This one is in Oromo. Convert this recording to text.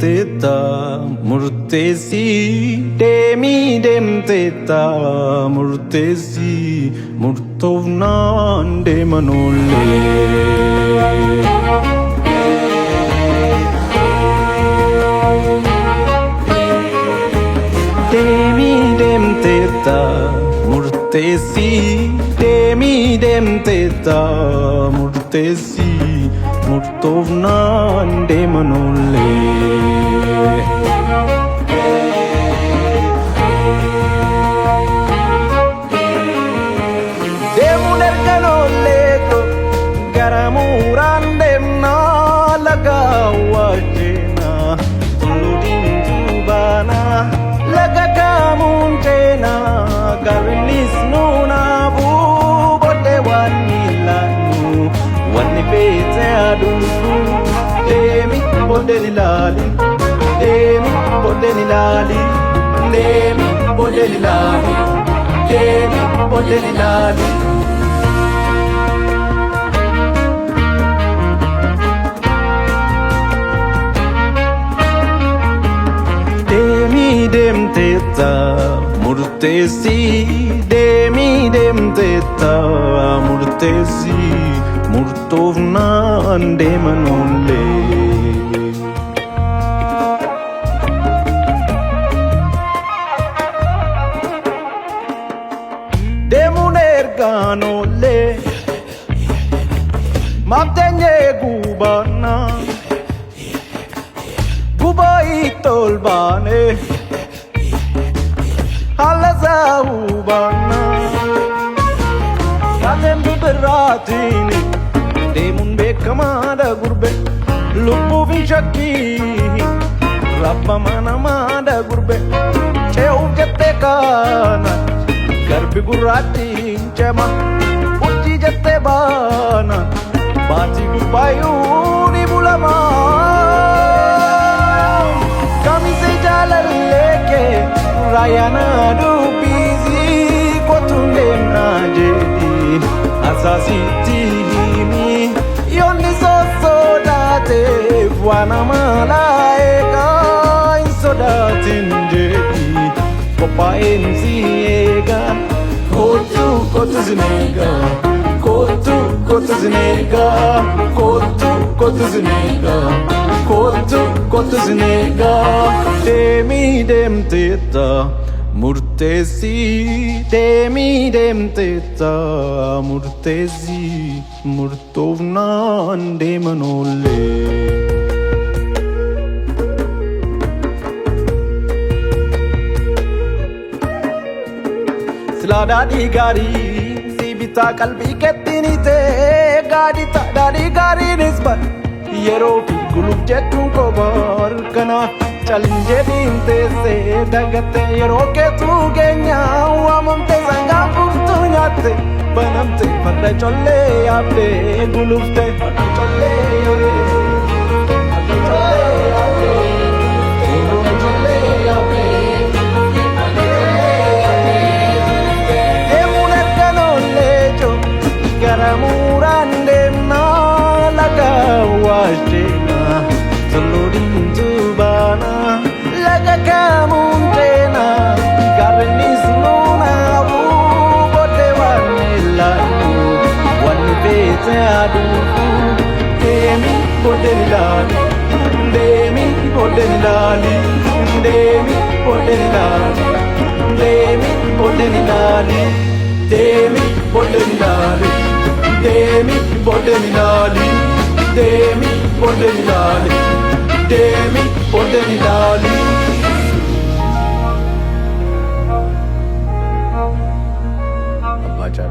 teta murtesi dem teta murtesi murtovnan de manole dem teta murtesi dem teta murtesi murtovnan de manole demuner kanole to garamuran demna lagawajena tuludin jubana lagakamunjena garnis nuna bu bode wanilanu wani bete adunfu demi bode nilali demi bode nilali demi bode nilali demi bode nilali dem teta murtesi dem teta murtesi murtovnan de manole demuner ganole mabtenye gubana gubai tolbane Halazahubana Kadem biberatini Demun bekamada gurbe Lupu vishaki Rabba manamada gurbe Cheu jatte kana Garbi gurati chema Uchi jatte bana Bati gurbayuni bulama Kami se jalan leke Rayana du busy kotundem na jedi asasiti mi yoni so date wana malaika insodatin jedi popa enziega kotu zinega kotu zinega kotu zinega kotu zinega dem teta murtesi dem teta murtesi murtovnan de manole Sladadi gari sibita kalbi kettinite gadi ta dadi gari nisbat yero pi gulub jetun kobar kana Chalinje dinte se dagate roke tu genya amamte sanga puftu nyate banamte padda cholle ape gulufte padda cholle demuner kanole jo garamuran demna lagawajena tuludin jubana lagakamuntena garnis nuna bu bode wanilanu wani bete adufu demi bode nilali demi bode nilali demi bode nilali demi bode nilali demi bode nilali demi bode nilali demi bode nilali demi bode nilali Abacha